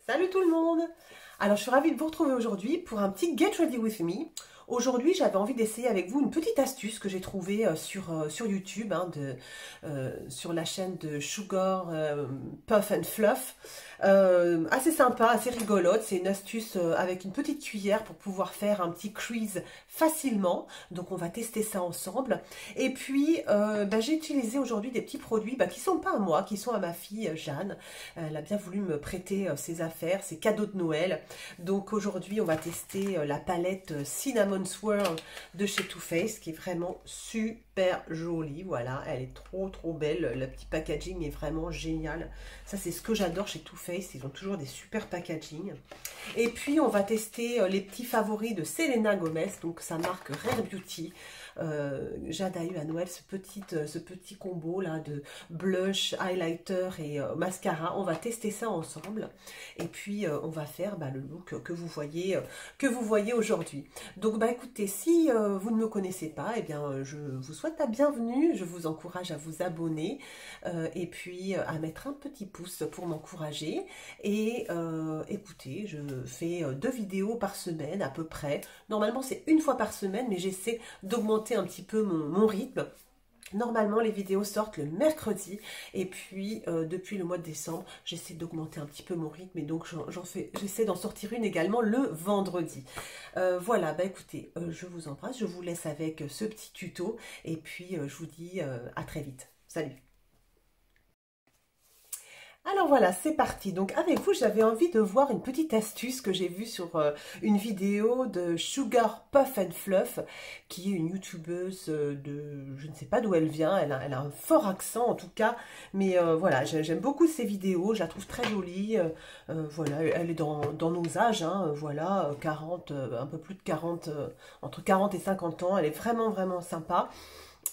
Salut tout le monde! Alors je suis ravie de vous retrouver aujourd'hui pour un petit Get Ready With Me. Aujourd'hui j'avais envie d'essayer avec vous une petite astuce que j'ai trouvée sur YouTube, sur la chaîne de Sugar Puff and Fluff. Assez sympa, assez rigolote, c'est une astuce avec une petite cuillère pour pouvoir faire un petit crease facilement. Donc on va tester ça ensemble. Et puis j'ai utilisé aujourd'hui des petits produits qui sont pas à moi, qui sont à ma fille Jeanne. Elle a bien voulu me prêter ses affaires, ses cadeaux de Noël. Donc aujourd'hui, on va tester la palette Cinnamon Swirl de chez Too Faced, qui est vraiment super jolie. Voilà, elle est trop belle. Le petit packaging est vraiment génial. Ça, c'est ce que j'adore chez Too Faced. Ils ont toujours des super packaging. Et puis, on va tester les petits favoris de Selena Gomez, donc sa marque Rare Beauty. Jade a eu à Noël ce petit combo là de blush, highlighter et mascara. On va tester ça ensemble et puis on va faire le look que vous voyez aujourd'hui. Donc écoutez, si vous ne me connaissez pas, eh bien je vous souhaite la bienvenue, je vous encourage à vous abonner et puis à mettre un petit pouce pour m'encourager. Et écoutez, je fais 2 vidéos par semaine à peu près. Normalement c'est une fois par semaine, mais j'essaie d'augmenter un petit peu mon rythme. Normalement, les vidéos sortent le mercredi et puis depuis le mois de décembre, j'essaie d'augmenter un petit peu mon rythme et donc j'essaie d'en sortir une également le vendredi. Voilà, écoutez, je vous embrasse, je vous laisse avec ce petit tuto et puis je vous dis à très vite. Salut! Alors voilà, c'est parti. Donc avec vous, j'avais envie de voir une petite astuce que j'ai vue sur une vidéo de Sugar Puff and Fluff, qui est une youtubeuse je ne sais pas d'où elle vient, elle a un fort accent en tout cas, mais voilà, j'aime beaucoup ses vidéos, je la trouve très jolie, voilà, elle est dans nos âges, hein, voilà, 40, un peu plus de 40, entre 40 et 50 ans, elle est vraiment sympa.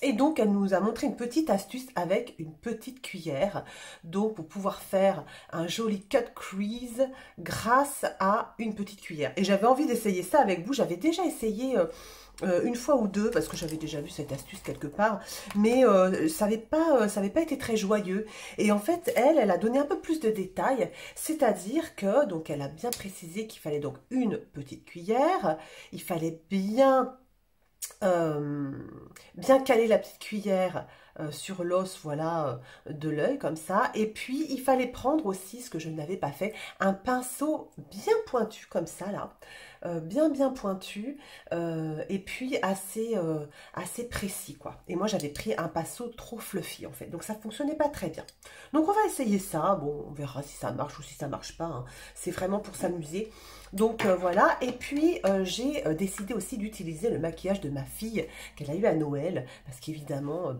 Et donc, elle nous a montré une petite astuce avec une petite cuillère, donc pour pouvoir faire un joli cut crease grâce à une petite cuillère. Et j'avais envie d'essayer ça avec vous, j'avais déjà essayé une fois ou deux, parce que j'avais déjà vu cette astuce quelque part, mais ça n'avait pas été très joyeux. Et en fait, elle a donné un peu plus de détails, c'est-à-dire que, donc elle a bien précisé qu'il fallait donc une petite cuillère, il fallait bien caler la petite cuillère sur l'os, voilà, de l'œil, comme ça. Et puis, il fallait prendre aussi, ce que je n'avais pas fait, un pinceau bien pointu, comme ça, là. Bien pointu, et puis assez précis, quoi. Et moi, j'avais pris un pinceau trop fluffy, en fait. Donc, ça fonctionnait pas très bien. Donc, on va essayer ça. Bon, on verra si ça marche ou si ça marche pas, hein. C'est vraiment pour s'amuser. Donc voilà, et puis j'ai décidé aussi d'utiliser le maquillage de ma fille qu'elle a eu à Noël, parce qu'évidemment,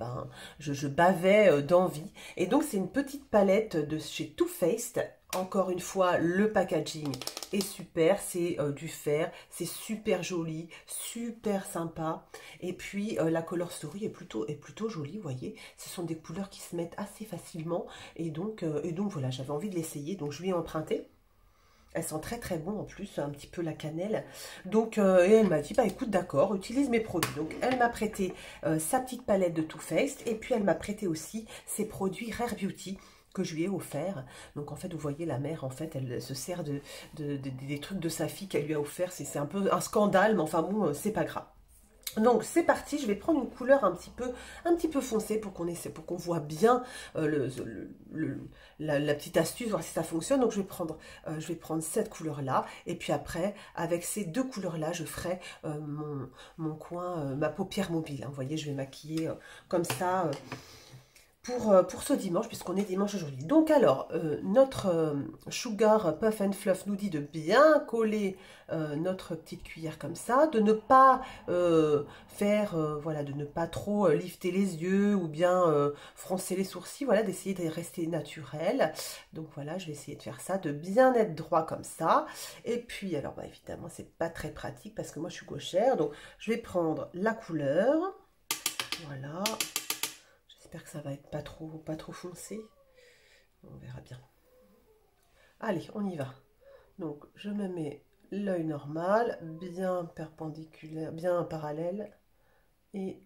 je bavais d'envie. Et donc c'est une petite palette de chez Too Faced. Encore une fois, le packaging est super, c'est du fer, c'est super joli, super sympa. Et puis la color story est plutôt jolie, vous voyez. Ce sont des couleurs qui se mettent assez facilement. Et donc voilà, j'avais envie de l'essayer, donc je lui ai emprunté. Elle sent très bon en plus, un petit peu la cannelle. Donc, et elle m'a dit, écoute, d'accord, utilise mes produits. Donc, elle m'a prêté sa petite palette de Too Faced. Et puis, elle m'a prêté aussi ses produits Rare Beauty que je lui ai offert. Donc, en fait, vous voyez, la mère, en fait, elle se sert des trucs de sa fille qu'elle lui a offert. C'est un peu un scandale, mais enfin bon, c'est pas grave. Donc c'est parti, je vais prendre une couleur un petit peu foncée pour qu'on voit bien la petite astuce, voir si ça fonctionne. Donc je vais prendre cette couleur-là, et puis après, avec ces 2 couleurs-là, je ferai mon coin, ma paupière mobile, hein. Vous voyez, je vais maquiller comme ça. Pour ce dimanche, puisqu'on est dimanche aujourd'hui. Donc alors, notre Sugar Puff and Fluff nous dit de bien coller notre petite cuillère comme ça, de ne pas voilà, de ne pas trop lifter les yeux ou bien froncer les sourcils, voilà, d'essayer de rester naturel. Donc voilà, je vais essayer de faire ça, de bien être droit comme ça. Et puis, alors évidemment, c'est pas très pratique parce que moi je suis gauchère, donc je vais prendre la couleur, voilà. J'espère que ça va être pas trop foncé. On verra bien. Allez, on y va. Donc, je me mets l'œil normal, bien perpendiculaire, bien parallèle. Et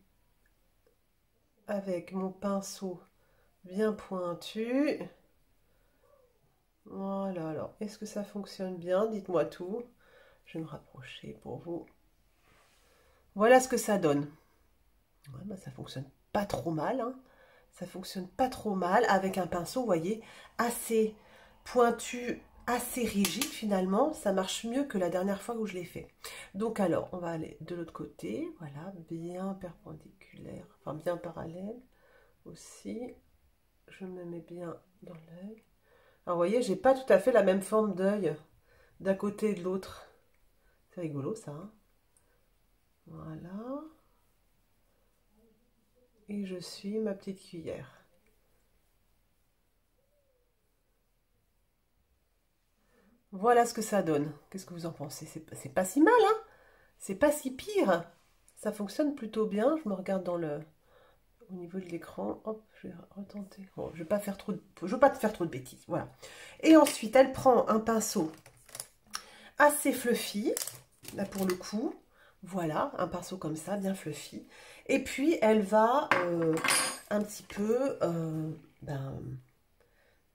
avec mon pinceau bien pointu. Voilà, Alors, est-ce que ça fonctionne bien? Dites-moi tout. Je vais me rapprocher pour vous. Voilà ce que ça donne. Ouais, bah, ça fonctionne pas trop mal, hein. Ça fonctionne pas trop mal avec un pinceau, vous voyez, assez pointu, assez rigide finalement. Ça marche mieux que la dernière fois où je l'ai fait. Donc alors, on va aller de l'autre côté. Voilà, bien perpendiculaire, enfin bien parallèle aussi. Je me mets bien dans l'œil. Alors, vous voyez, j'ai pas tout à fait la même forme d'œil d'un côté et de l'autre. C'est rigolo ça, hein. Voilà. Et je suis ma petite cuillère. Voilà ce que ça donne. Qu'est-ce que vous en pensez? C'est pas si mal, hein? C'est pas si pire. Ça fonctionne plutôt bien. Je me regarde au niveau de l'écran. Hop, je vais retenter. Bon, je vais pas faire je veux pas te faire trop de bêtises. Voilà. Et ensuite, elle prend un pinceau assez fluffy. Là, pour le coup. Voilà, un pinceau comme ça, bien fluffy. Et puis, elle va un petit peu...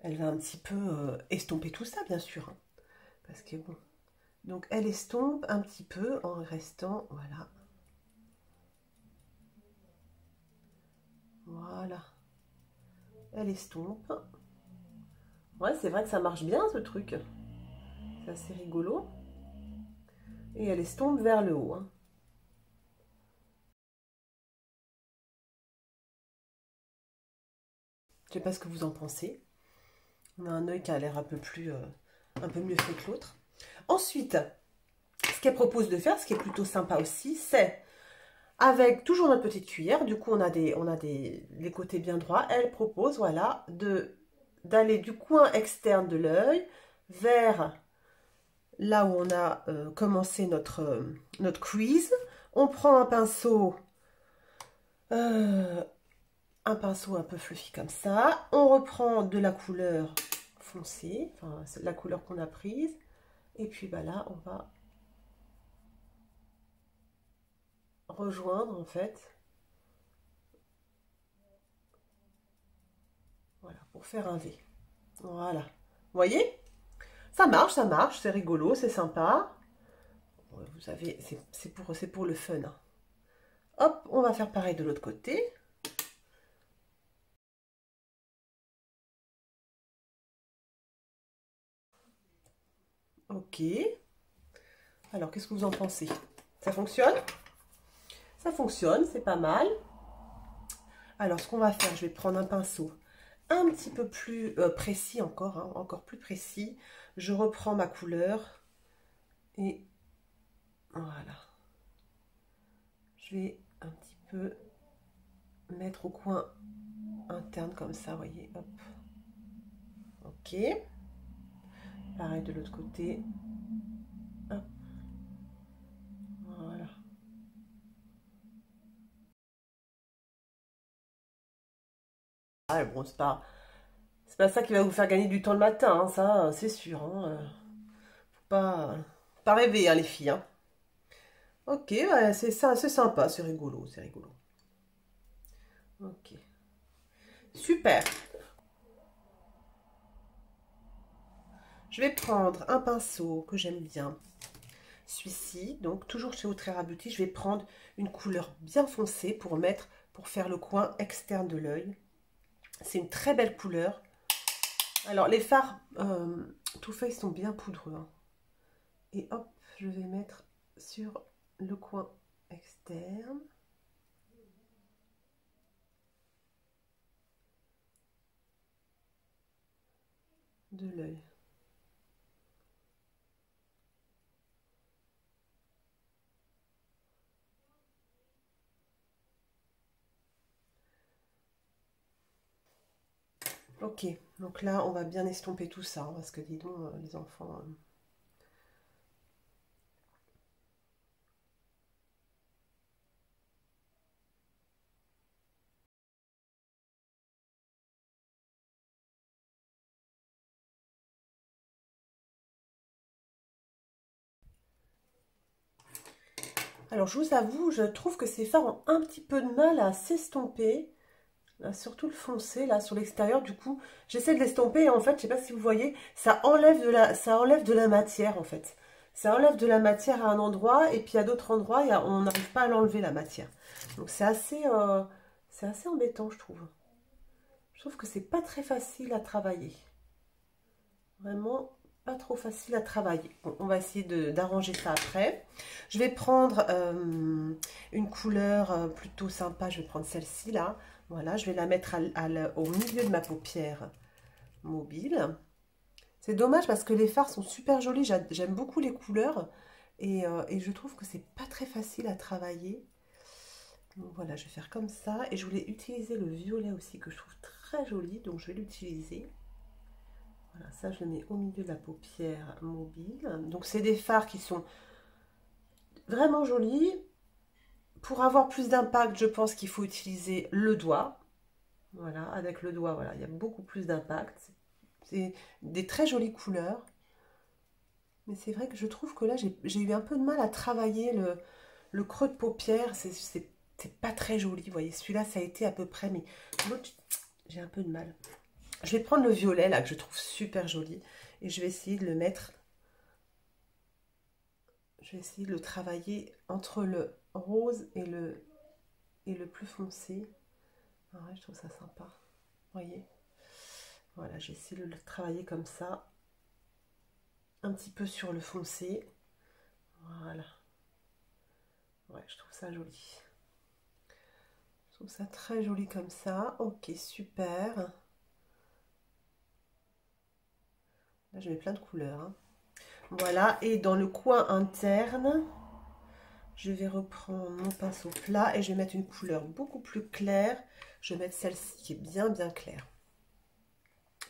elle va un petit peu estomper tout ça, bien sûr, hein. Parce que bon... Donc, elle estompe un petit peu en restant... Voilà. Voilà. Elle estompe. Ouais, c'est vrai que ça marche bien, ce truc. C'est assez rigolo. Et elle estompe vers le haut, hein. Je sais pas ce que vous en pensez. On a un œil qui a l'air un peu mieux fait que l'autre. Ensuite, ce qu'elle propose de faire, ce qui est plutôt sympa aussi, c'est avec toujours notre petite cuillère, du coup on a les côtés bien droits, elle propose, voilà, d'aller du coin externe de l'œil vers là où on a commencé notre crease. On prend un pinceau un peu fluffy comme ça. On reprend de la couleur foncée, enfin c'est la couleur qu'on a prise. Et puis bah là, on va rejoindre en fait. Voilà, pour faire un V. Voilà. Vous voyez? ça marche, c'est rigolo, c'est sympa. Vous savez, c'est pour le fun, hein. Hop, on va faire pareil de l'autre côté. Ok. Alors, qu'est-ce que vous en pensez? Ça fonctionne? Ça fonctionne, c'est pas mal. Alors, ce qu'on va faire, je vais prendre un pinceau un petit peu plus précis encore, hein, encore plus précis. Je reprends ma couleur et voilà. Je vais un petit peu mettre au coin interne comme ça, vous voyez, hop. Ok. Pareil de l'autre côté. Hop. Voilà. Ah, bon, c'est pas ça qui va vous faire gagner du temps le matin, hein, ça, c'est sûr, hein. Faut pas rêver, hein, les filles, hein. Ok, ouais, c'est ça, c'est sympa, c'est rigolo, c'est rigolo. Ok. Super. Je vais prendre un pinceau que j'aime bien. Celui-ci, donc toujours chez Outrera Beauty, je vais prendre une couleur bien foncée pour faire le coin externe de l'œil. C'est une très belle couleur. Alors, les fards Too Faced sont bien poudreux, hein. Et hop, je vais mettre sur le coin externe. De l'œil. Ok, donc là, on va bien estomper tout ça, hein, parce que dis donc, les enfants... Alors, je vous avoue, je trouve que ces fards ont un petit peu de mal à s'estomper. Là, surtout le foncé, là, sur l'extérieur, du coup, j'essaie de l'estomper et en fait, je sais pas si vous voyez, ça enlève de la matière, en fait. Ça enlève de la matière à un endroit et puis à d'autres endroits, on n'arrive pas à l'enlever, la matière. Donc, c'est assez embêtant, je trouve. Je trouve que c'est pas très facile à travailler. Vraiment pas trop facile à travailler. Bon, on va essayer d'arranger ça après. Je vais prendre une couleur plutôt sympa. Je vais prendre celle-ci là. Voilà, je vais la mettre au milieu de ma paupière mobile. C'est dommage parce que les fards sont super jolis. J'aime beaucoup les couleurs. Et je trouve que c'est pas très facile à travailler. Donc voilà, je vais faire comme ça. Et je voulais utiliser le violet aussi que je trouve très joli. Donc je vais l'utiliser. Voilà, ça je le mets au milieu de la paupière mobile. Donc c'est des fards qui sont vraiment jolis. Pour avoir plus d'impact, je pense qu'il faut utiliser le doigt. Voilà, avec le doigt, voilà, il y a beaucoup plus d'impact. C'est des très jolies couleurs. Mais c'est vrai que je trouve que là, j'ai eu un peu de mal à travailler le creux de paupière. C'est pas très joli, vous voyez. Celui-là, ça a été à peu près, mais l'autre, j'ai un peu de mal. Je vais prendre le violet, là, que je trouve super joli. Et je vais essayer de le mettre. Je vais essayer de le travailler entre le rose et le plus foncé. Ah ouais, je trouve ça sympa. Vous voyez? Voilà, j'ai essayé de le travailler comme ça. Un petit peu sur le foncé. Voilà. Ouais, je trouve ça joli. Je trouve ça très joli comme ça. Ok, super. Là, je mets plein de couleurs, hein. Voilà, et dans le coin interne, je vais reprendre mon pinceau plat et je vais mettre une couleur beaucoup plus claire. Je vais mettre celle-ci qui est bien bien claire.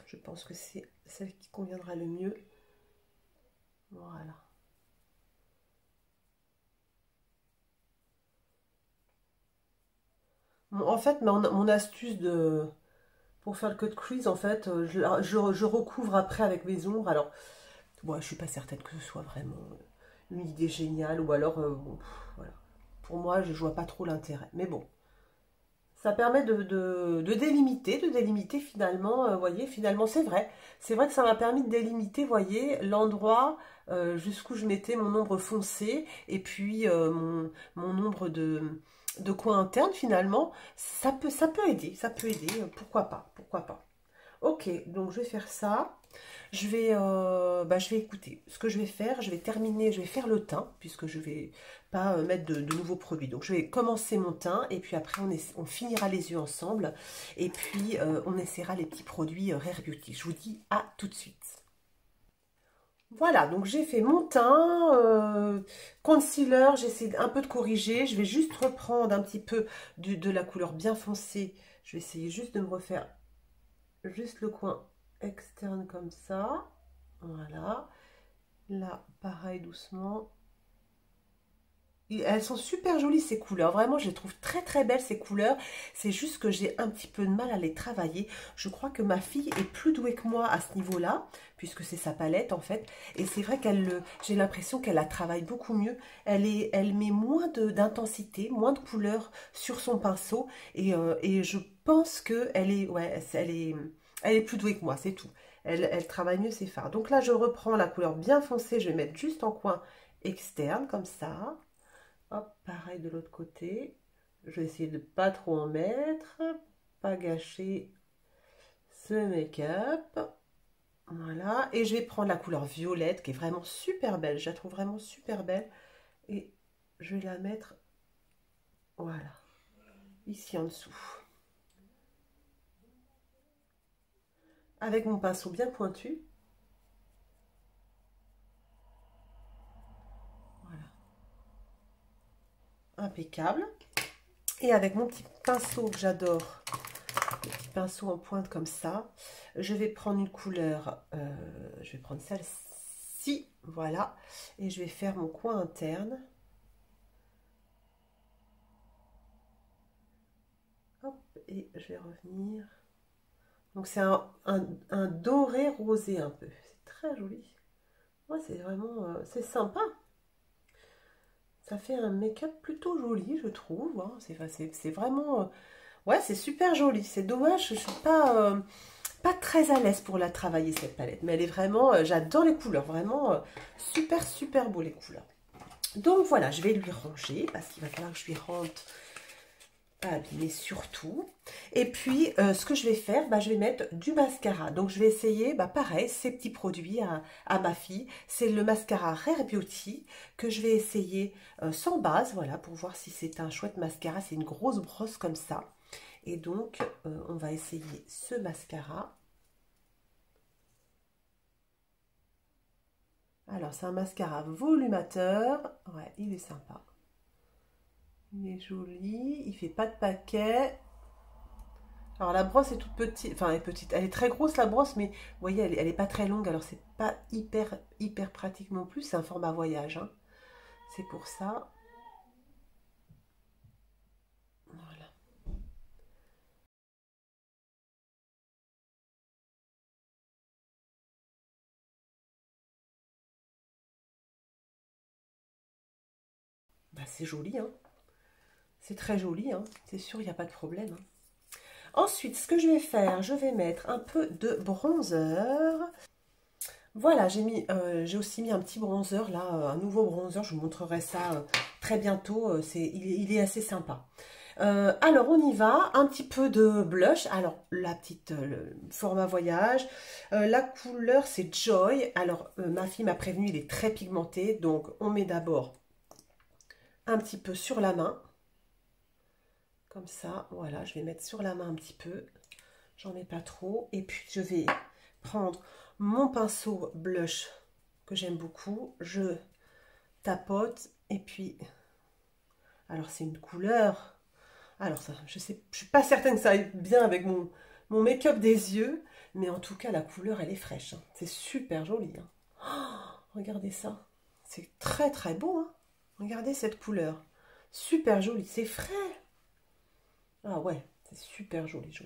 Je pense que c'est celle qui conviendra le mieux. Voilà. Bon, en fait, mon astuce pour faire le cut crease, en fait, je recouvre après avec mes ombres. Alors, bon, je suis pas certaine que ce soit vraiment une idée géniale ou alors, bon, voilà. Pour moi, je vois pas trop l'intérêt. Mais bon, ça permet de délimiter finalement, vous voyez, finalement c'est vrai. C'est vrai que ça m'a permis de délimiter, vous voyez, l'endroit jusqu'où je mettais mon ombre foncée et puis mon ombre de coin interne finalement. Ça peut aider, pourquoi pas, pourquoi pas. Ok, donc je vais faire ça. Je vais écouter. Ce que je vais faire, je vais terminer, je vais faire le teint, puisque je vais pas mettre de nouveaux produits. Donc je vais commencer mon teint, et puis après on finira les yeux ensemble, et puis on essaiera les petits produits Rare Beauty. Je vous dis à tout de suite. Voilà, donc j'ai fait mon teint, concealer, j'essaie un peu de corriger. Je vais juste reprendre un petit peu de la couleur bien foncée. Je vais essayer juste de me refaire juste le coin externe comme ça. Voilà. Là, pareil, doucement. Et elles sont super jolies ces couleurs. Vraiment, je les trouve très très belles ces couleurs. C'est juste que j'ai un petit peu de mal à les travailler. Je crois que ma fille est plus douée que moi à ce niveau-là, puisque c'est sa palette en fait. Et c'est vrai j'ai l'impression qu'elle la travaille beaucoup mieux. Elle met moins d'intensité, moins de couleurs sur son pinceau. Et je pense qu'elle est, ouais, elle est plus douée que moi, c'est tout. Elle travaille mieux ses fards. Donc là, je reprends la couleur bien foncée. Je vais mettre juste en coin externe, comme ça. Hop, pareil de l'autre côté. Je vais essayer de pas trop en mettre. Pas gâcher ce make-up. Voilà. Et je vais prendre la couleur violette, qui est vraiment super belle. Je la trouve vraiment super belle. Et je vais la mettre, voilà, ici en dessous. Avec mon pinceau bien pointu. Voilà. Impeccable. Et avec mon petit pinceau que j'adore, le petit pinceau en pointe comme ça, je vais prendre une couleur, je vais prendre celle-ci, voilà, et je vais faire mon coin interne. Hop, et je vais revenir. Donc c'est un doré rosé un peu, c'est très joli. Ouais, c'est vraiment, c'est sympa. Ça fait un make-up plutôt joli, je trouve, hein. C'est vraiment... Ouais, c'est super joli. C'est dommage, je suis pas très à l'aise pour la travailler cette palette. Mais elle est vraiment, j'adore les couleurs. Vraiment super, super beau les couleurs. Donc voilà, je vais lui ranger parce qu'il va falloir que je lui rentre pas abîmer surtout. Et puis, ce que je vais faire, bah, je vais mettre du mascara. Donc, je vais essayer, bah, pareil, ces petits produits à ma fille. C'est le mascara Rare Beauty que je vais essayer sans base, voilà, pour voir si c'est un chouette mascara. C'est une grosse brosse comme ça. Et donc, on va essayer ce mascara. Alors, c'est un mascara volumateur. Ouais, il est sympa. Il est joli. Il fait pas de paquet. Alors la brosse est toute petite, enfin elle est petite, elle est très grosse la brosse, mais vous voyez, elle est pas très longue, alors c'est pas hyper pratique non plus, c'est un format voyage, hein. C'est pour ça. Voilà. Bah, c'est joli, hein. C'est très joli, hein. C'est sûr, il n'y a pas de problème, hein. Ensuite, ce que je vais faire, je vais mettre un peu de bronzer. Voilà, j'ai aussi mis un petit bronzer là, un nouveau bronzer, je vous montrerai ça très bientôt, il est assez sympa. Alors on y va, un petit peu de blush, alors la petite le format voyage, la couleur c'est Joy, alors ma fille m'a prévenu il est très pigmenté, donc on met d'abord un petit peu sur la main, comme ça, voilà, je vais mettre sur la main un petit peu, j'en mets pas trop, et puis je vais prendre mon pinceau blush que j'aime beaucoup, je tapote, et puis, alors c'est une couleur. Alors ça, je suis pas certaine que ça aille bien avec mon make-up des yeux, mais en tout cas la couleur elle est fraîche, hein. C'est super joli, hein. Oh, regardez ça, c'est très beau, hein. Regardez cette couleur, super joli, c'est frais. Ah ouais, c'est super joli.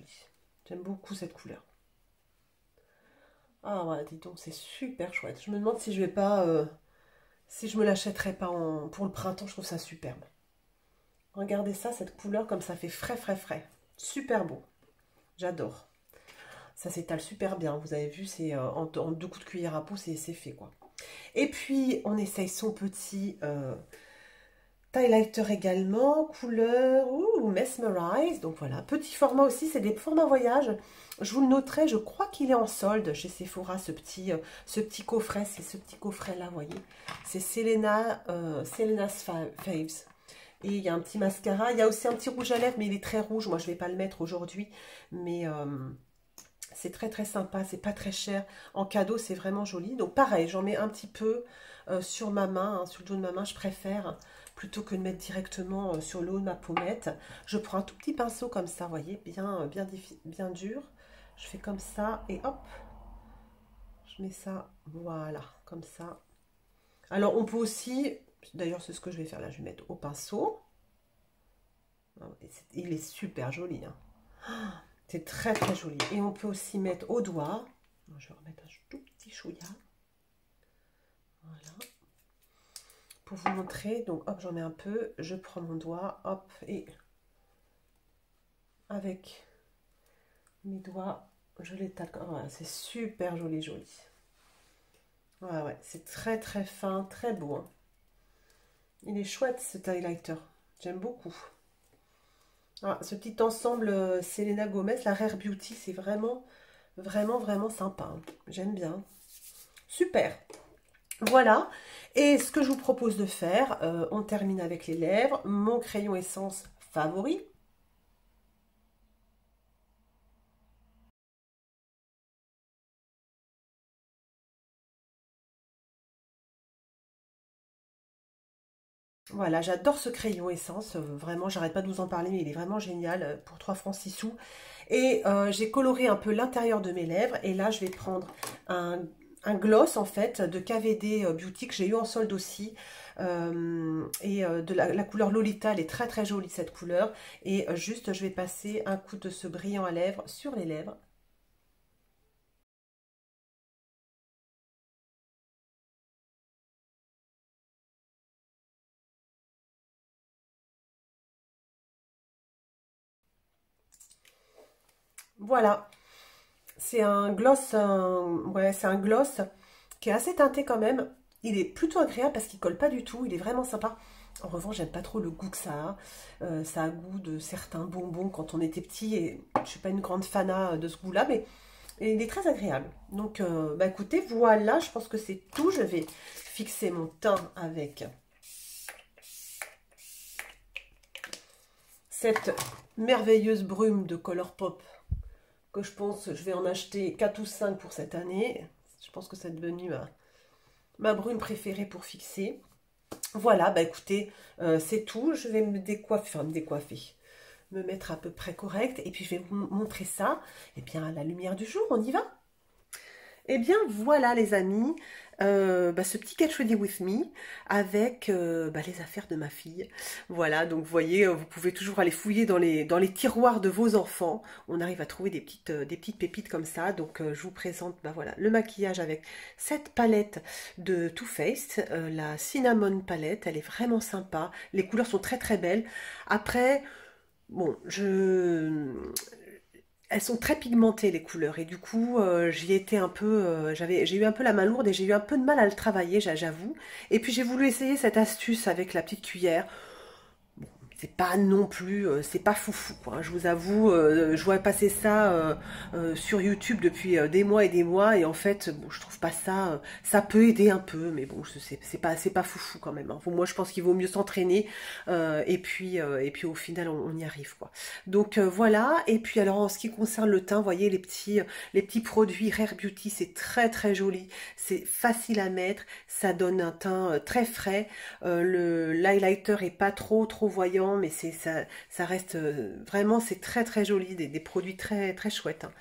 J'aime beaucoup cette couleur. Ah voilà, dis donc, c'est super chouette. Je me demande si je vais pas, si je me l'achèterai pas pour le printemps, je trouve ça superbe. Regardez ça, cette couleur comme ça fait frais. Super beau, j'adore. Ça s'étale super bien. Vous avez vu, c'est en deux coups de cuillère à peau, c'est fait quoi. Et puis, on essaye son petit highlighter également. Couleur, Mesmerize. Donc voilà, petit format aussi. C'est des formats voyage. Je vous le noterai, je crois qu'il est en solde chez Sephora, ce petit coffret. C'est ce petit coffret-là, vous voyez. C'est Selena's Faves. Et il y a un petit mascara. Il y a aussi un petit rouge à lèvres, mais il est très rouge. Moi, je ne vais pas le mettre aujourd'hui. Mais... c'est très sympa, c'est pas très cher. En cadeau, c'est vraiment joli. Donc pareil, j'en mets un petit peu sur ma main, hein, sur le dos de ma main, je préfère, plutôt que de mettre directement sur le haut de ma pommette. Je prends un tout petit pinceau comme ça, vous voyez, bien dur. Je fais comme ça et hop, je mets ça, voilà, comme ça. Alors on peut aussi, d'ailleurs c'est ce que je vais faire là, je vais mettre au pinceau. Il est super joli, hein. C'est très joli. Et on peut aussi mettre au doigt. Je vais remettre un tout petit chouïa. Voilà. Pour vous montrer. Donc, hop, j'en mets un peu. Je prends mon doigt. Hop. Et avec mes doigts, je l'étale. Voilà, c'est super joli. Ouais. C'est très fin. Très beau, hein. Il est chouette, cet highlighter. J'aime beaucoup. Ah, ce petit ensemble Selena Gomez, la Rare Beauty, c'est vraiment sympa, hein. J'aime bien. Super. Voilà, et ce que je vous propose de faire, on termine avec les lèvres, mon crayon essence favori. Voilà, j'adore ce crayon essence, vraiment, j'arrête pas de vous en parler, mais il est vraiment génial pour 3 francs 6 sous. Et j'ai coloré un peu l'intérieur de mes lèvres, et là je vais prendre un gloss en fait de KVD Beauty que j'ai eu en solde aussi. De la couleur Lolita, elle est très jolie cette couleur. Et juste je vais passer un coup de ce brillant à lèvres sur les lèvres. Voilà, c'est un gloss, ouais, c'est un gloss qui est assez teinté quand même. Il est plutôt agréable parce qu'il colle pas du tout, il est vraiment sympa. En revanche, j'aime pas trop le goût que ça a. Ça a goût de certains bonbons quand on était petit et je suis pas une grande fana de ce goût-là, mais il est très agréable. Donc, bah écoutez, voilà, je pense que c'est tout. Je vais fixer mon teint avec cette merveilleuse brume de Colourpop que je pense je vais en acheter 4 ou 5 pour cette année. Je pense que c'est devenu ma brume préférée pour fixer. Voilà, bah écoutez, c'est tout. Je vais me décoiffer, enfin me décoiffer, me mettre à peu près correct. Et puis je vais vous montrer ça, et bien à la lumière du jour, on y va. Eh bien voilà les amis, ce petit Get Ready With Me avec les affaires de ma fille. Voilà, donc vous voyez, vous pouvez toujours aller fouiller dans les tiroirs de vos enfants. On arrive à trouver des petites pépites comme ça. Donc je vous présente voilà, le maquillage avec cette palette de Too Faced, la Cinnamon palette. Elle est vraiment sympa. Les couleurs sont très très belles. Après, bon, elles sont très pigmentées les couleurs et du coup j'y étais un peu, j'ai eu un peu la main lourde et j'ai eu un peu de mal à le travailler, j'avoue. Et puis j'ai voulu essayer cette astuce avec la petite cuillère. C'est pas non plus, c'est pas foufou quoi. Je vous avoue, je vois passer ça sur YouTube depuis des mois et des mois et en fait, bon, je trouve pas ça, ça peut aider un peu, mais bon, c'est pas foufou quand même. Hein. Moi, je pense qu'il vaut mieux s'entraîner et puis au final, on y arrive quoi. Donc voilà. Et puis alors en ce qui concerne le teint, vous voyez les petits produits Rare Beauty, c'est très très joli, c'est facile à mettre, ça donne un teint très frais. L'highlighter est pas trop voyant, mais ça reste vraiment, c'est très très joli, des produits très très chouettes. Hein.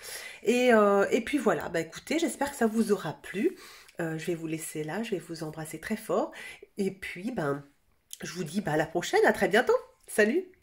Et puis voilà, bah écoutez, j'espère que ça vous aura plu. Je vais vous laisser là, je vais vous embrasser très fort. Et puis, je vous dis à la prochaine, à très bientôt. Salut!